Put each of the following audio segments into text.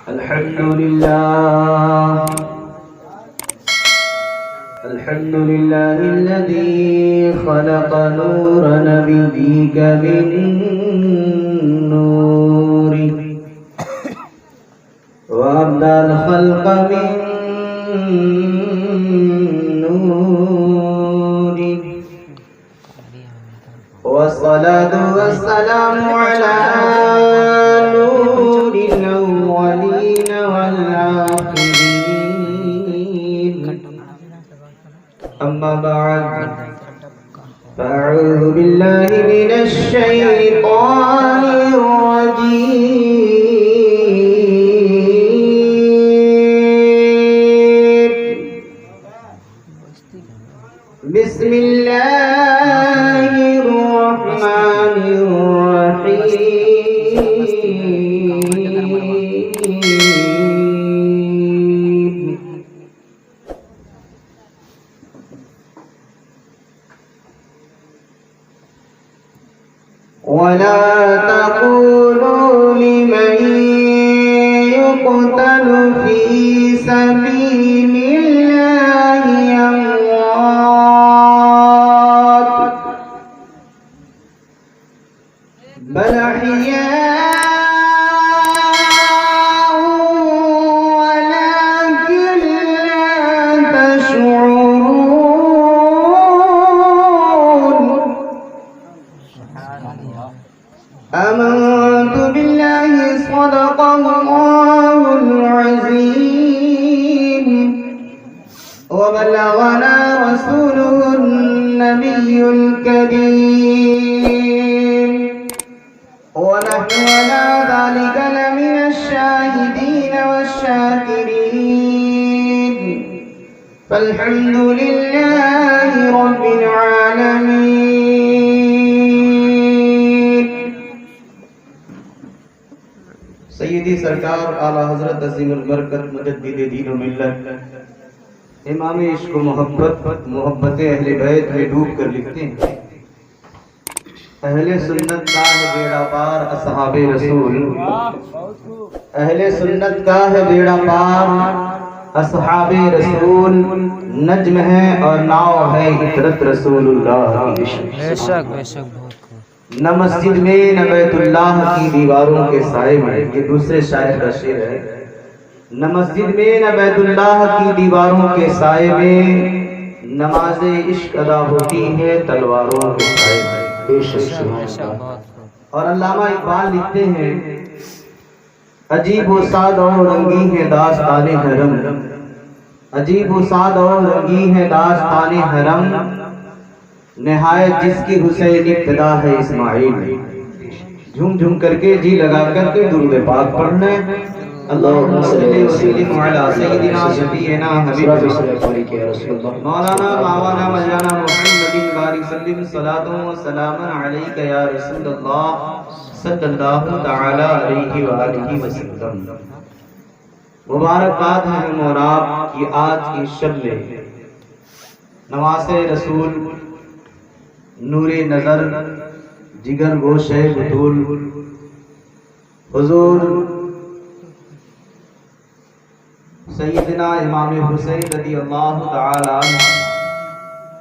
الحمد لله الحمد لله الذي خلق نور نبيك من نور وأبدى الخلق من نور والصلاة والسلام على نور الأولين والآخرين أما بعد فأعوذ بالله من الشيطان الرجيم بسم الله الرحمن الرحيم ولا تقولوا لمن يقتل في سبيل الله أموات بل أحياء ولكن لا تشعرون آمنت بالله صدق الله العظيم وبلغنا رسوله النبي الكريم ونحن على ذلك لمن الشاهدين والشاكرين فالحمد لله رب العالمين. سیدی سرکار اعلیٰ حضرت عظیم البرکت مجدد دین و ملت امام عشق و محبت اہل بیت میں ڈوب کر لکھتے ہیں اہل سنت کا ہے بیڑا پار اصحاب رسول اہل سنت کا ہے بیڑا پار اصحاب رسول نجم ہے اور ناؤ ہے عطرت رسول اللہ کی. بے شک نہ مسجد میں نہ بیت اللہ کی دیواروں کے سائے میں، یہ دوسرے شاعر کا شعر ہے. نہ مسجد میں نہ بیت اللہ کی دیواروں کے سائے میں نماز عشق ادا ہوتی ہے تلواروں کے سائے میں. اور علامہ اقبال لکھتے ہیں عجیب و ساد اور رنگی ہے داستان حرم، عجیب و ساد اور رنگی ہے داستان حرم، نہایت جس کی حسین ابتدا ہے اسماعیل. جھوم جھوم کر کے جی لگا کر کے درود پاک پڑھنا ہے. اللہم صلی وسلم علی سیدنا شفیعنا حبیبنا مولانا معوانا مولانا محمد بارک سلم صلاۃ و سلام علیک یا رسول اللہ صلی اللہ تعالی علیہ وآلہ وسلم. مبارکباد ہے ہم اور آپ کی آج کی شب میں نواز رسول نور نظر جگر گوش بطول حضور سیدنا امام حسین رضی اللہ تعالی عنہ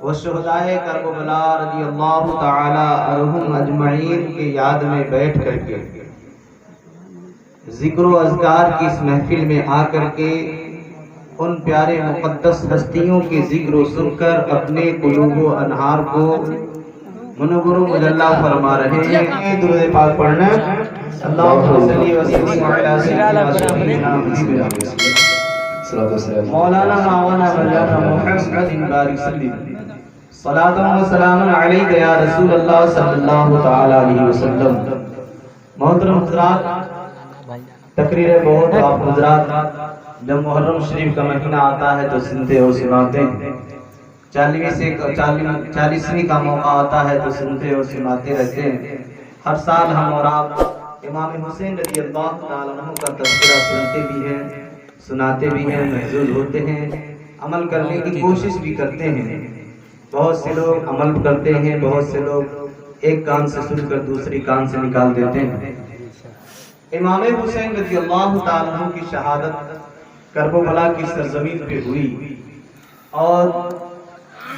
و شہدائے کربلا رضی اللہ تعالی عنہم اجمعین کے یاد میں بیٹھ کر کے ذکر و اذکار کی اس محفل میں آ کر کے ان پیارے مقدس ہستیوں کے ذکر و سن کر اپنے قلوب و انہار کو منور مجلہ فرما رہے ہیں. درود پاک پڑھنا. اللہم صلی وسلم علی سیدنا شفیعنا مولانا معوانا مولانا محمد بارک سلم صلاۃ و سلام علیک یا رسول اللہ صلی اللہ تعالی علیہ وسلم. محترم حضرات، تقریر بہت آپ حضرات جب محرم شریف کا مہینہ آتا ہے تو سنتے ہو سناتے ہیں، 40ویں کا موقع آتا ہے تو سنتے ہو سناتے رہتے ہیں. ہر سال ہم اور آپ امام حسین رضی اللہ تعالیٰ عنہ کا تذکرہ سنتے بھی ہیں، سناتے بھی ہیں، محظوظ ہوتے ہیں، عمل کرنے کی کوشش بھی کرتے ہیں. بہت سے لوگ عمل کرتے ہیں، بہت سے لوگ ایک کان سے سن کر دوسری کان سے نکال دیتے ہیں. امام حسین رضی اللہ تعالیٰ عنہ کی شہادت کربلا کی سرزمین پہ ہوئی اور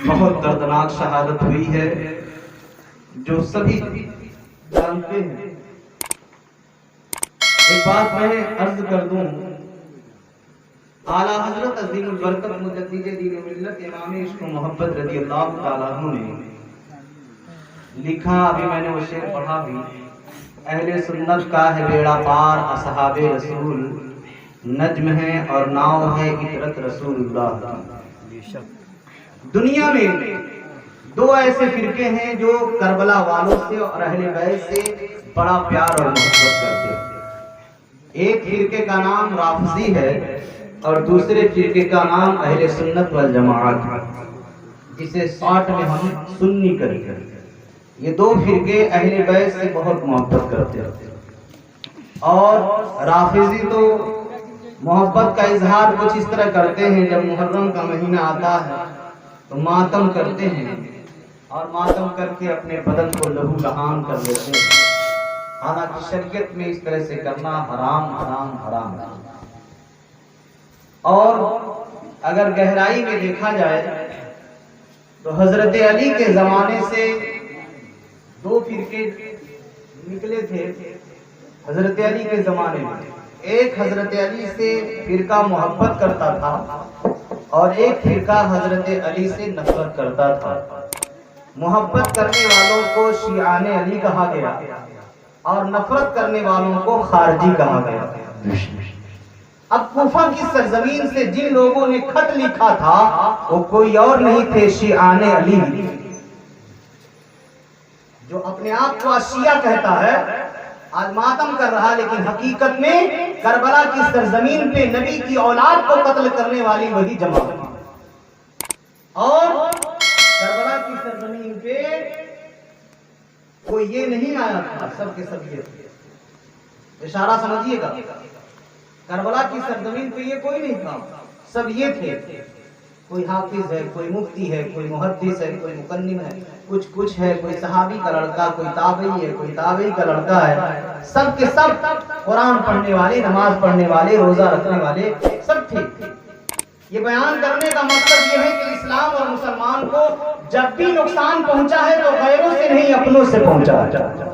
بہت دردناک شہادت ہوئی ہے جو سبھی جانتے ہیں۔ ایک بات میں عرض کر دوں، اعلیٰ حضرت عظیم البرکت مجدد دین و ملت امام عشق و محبت رضی اللہ تعالیٰ عنہ نے لکھا، ابھی میں نے وہ شعر پڑھا بھی، اہل سنت کا ہے بیڑا پار اصحاب رسول، نجم ہے اور ناؤ ہے اطرت رسول اللہ کی۔ دنیا میں دو ایسے فرقے ہیں جو کربلا والوں سے اور اہل بیت سے بڑا پیار اور محبت کرتے ہیں۔ ایک فرقے کا نام رافضی ہے اور دوسرے فرقے کا نام اہل سنت والجماعت ہے، جسے شارٹ میں ہم سنی کریں گے۔ یہ دو فرقے اہل بیت سے بہت محبت کرتے ہیں، اور رافضی تو محبت کا اظہار کچھ اس طرح کرتے ہیں، جب محرم کا مہینہ آتا ہے تو ماتم کرتے ہیں اور ماتم کر کے اپنے بدن کو لہو لہان کر لیتے ہیں، حالانکہ شریعت میں اس طرح سے کرنا حرام حرام حرام ہے۔ اور اگر گہرائی میں دیکھا جائے تو حضرت علی کے زمانے سے دو فرقے نکلے تھے حضرت علی کے زمانے میں۔ ایک حضرت علی سے فرقہ محبت کرتا تھا اور ایک فرقہ حضرت علی سے نفرت کرتا تھا۔ محبت کرنے والوں کو شیعان علی کہا گیا اور نفرت کرنے والوں کو خارجی کہا گیا۔ اب کوفہ کی سرزمین سے جن لوگوں نے خط لکھا تھا وہ کوئی اور نہیں تھے، شیعان علی، جو اپنے آپ کو شیعہ کہتا ہے، آج ماتم کر رہا، لیکن حقیقت میں کربلا کی سرزمین پہ نبی کی اولاد کو قتل کرنے والی وہی جماعت، اور کربلا کی سرزمین پہ کوئی یہ نہیں آیا تھا، سب کے سب یہ تھے۔ اشارہ سمجھیے گا، کربلا کی سرزمین پہ یہ کوئی نہیں تھا، سب یہ تھے۔ کوئی حافظ ہے، کوئی مفتی ہے، کوئی محدث ہے، کوئی مقنن ہے، کچھ ہے، کوئی صحابی کا لڑکا، کوئی تابعی ہے، کوئی تابعی کا لڑکا ہے، سب کے سب قرآن پڑھنے والے، نماز پڑھنے والے، روزہ رکھنے والے سب تھے۔ یہ بیان کرنے کا مقصد یہ ہے کہ اسلام اور مسلمان کو جب بھی نقصان پہنچا ہے تو غیروں سے نہیں، اپنوں سے پہنچا ہے۔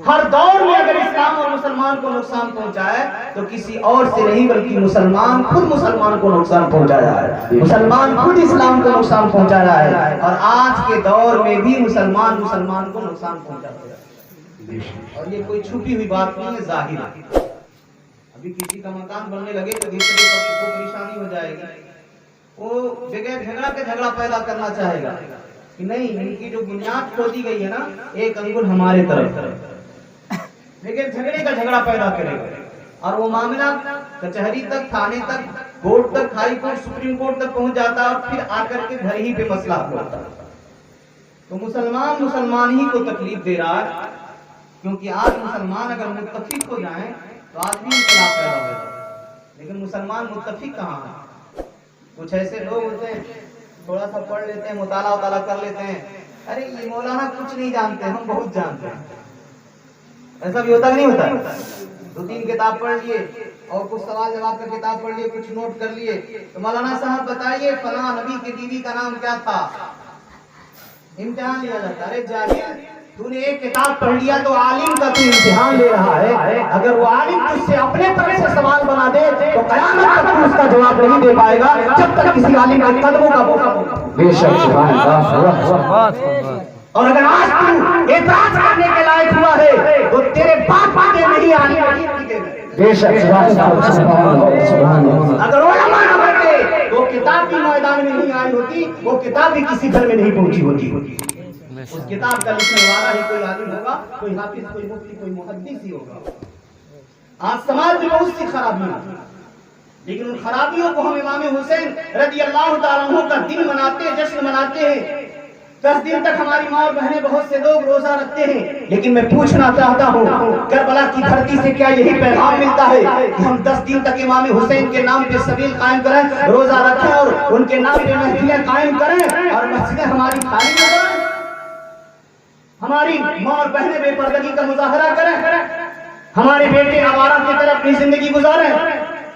ہر دور میں اگر اسلام اور مسلمان کو نقصان پہنچا ہے تو کسی اور سے نہیں، بلکہ مسلمان خود مسلمان کو نقصان پہنچایا ہے، مسلمان خود اسلام کو نقصان پہنچایا ہے، اور آج کے دور میں بھی مسلمان کو نقصان پہنچاتا ہے۔ اور یہ کوئی چھپی ہوئی بات نہیں ہے، ظاہر ہے۔ ابھی کسی کا مکان بننے لگے تو دوسرے کو پریشانی ہو جائے گی، وہ بغیر جھگڑا کے جھگڑا پیدا کرنا چاہے گا کہ نہیں، ان کی جو بنیاد کھودی گئی ہے نا، ایک انگل ہمارے طرف، لیکن جھگڑے کا جھگڑا پیدا کرے گا، اور وہ معاملہ کچہری تک، تھانے تک، کورٹ تک، ہائی کورٹ، سپریم کورٹ تک پہنچ جاتا ہے، اور پھر آ کر کے گھر ہی پہ مسئلہ ہوتا ہے۔ تو مسلمان ہی کو تکلیف دے رہا ہے، کیونکہ آج مسلمان اگر متفق ہو جائیں تو آدمی انقلاب پیدا ہو جاتا ہے، لیکن مسلمان متفق کہاں ہے؟ کچھ ایسے لوگ ہوتے ہیں، تھوڑا سا پڑھ لیتے ہیں، مطالعہ کر لیتے ہیں، ارے یہ مولانا کچھ نہیں جانتے، ہم بہت جانتے ہیں۔ ایسا بھی ہوتا کہ نہیں ہوتا؟ دو تین کتاب پڑھ لیے اور کچھ سوال جواب کا کتاب پڑھ لیے، کچھ نوٹ کر لیے، تو مولانا صاحب بتائیے فلاں نبی کی بیوی کا نام کیا تھا؟ امتحان لیا جاتا ہے۔ ارے جاہل، تو نے ایک کتاب پڑھ لیا تو عالم کا تو امتحان لے رہا ہے، اگر وہ عالم تجھ سے اپنے طرف سے سوال بنا دے تو قیامت تک تو اس کا جواب نہیں دے پائے گا، جب تک کسی عالم کے قدموں کا موقع ہوگا۔ بے شک، سبحان اللہ۔ اور اگر آج تو اعتراض کرنے کے لائق ہوا ہے تو تیرے باپ کے نہیں آنے، بے شک، سبحان اللہ۔ اگر علماء نہ ہوتے تو کتاب بھی میدان میں نہیں آئی ہوتی، وہ کتاب بھی کسی گھر میں نہیں پہنچی ہوتی۔ اس کتاب کا لکھنے والا ہی کوئی عالم ہوگا، کوئی حافظ، کوئی مفتی، کوئی محدث ہی ہوگا۔ آج سماج میں بہت سی خرابیاں، لیکن ان خرابیوں کو ہم امام حسین رضی اللہ تعالیٰ عنہ کا دن مناتے، جشن مناتے ہیں۔ 10 دن تک ہماری ماں اور بہنیں بہت سے لوگ روزہ رکھتے ہیں، لیکن میں پوچھنا چاہتا ہوں کربلا کی دھرتی سے کیا یہی پیغام ملتا ہے کہ ہم 10 دن تک امام حسین کے نام پہ سبیل قائم کریں، روزہ رکھیں اور ان کے نام پہ محفلیں قائم کریں اور مسجدیں ہماری خالی نہ کریں، ہماری ماں اور بہنیں بے پردگی کا مظاہرہ کریں؟ ہمارے بیٹے آوارہ کی طرح اپنی زندگی گزاریں،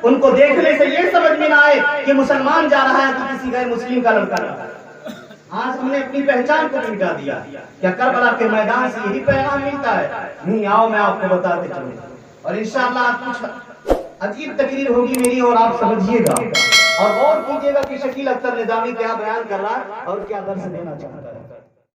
ان کو دیکھنے سے یہ سمجھ میں نہ آئے کہ مسلمان جا رہا ہے کہ کسی غیر مسلم کا لڑکا رہا ہے۔ آج ہم نے اپنی پہچان کو مٹا دیا، کیا کربلا کے میدان سے یہی پیغام ملتا ہے؟ نہیں، آؤ میں آپ کو بتاتے چلوں، اور انشاءاللہ آج کچھ عجیب تقریر ہوگی میری، اور آپ سمجھیے گا اور غور کیجیے گا کہ شکیل اختر نظامی کیا بیان کر رہا ہے اور کیا درس دینا چاہتا ہے۔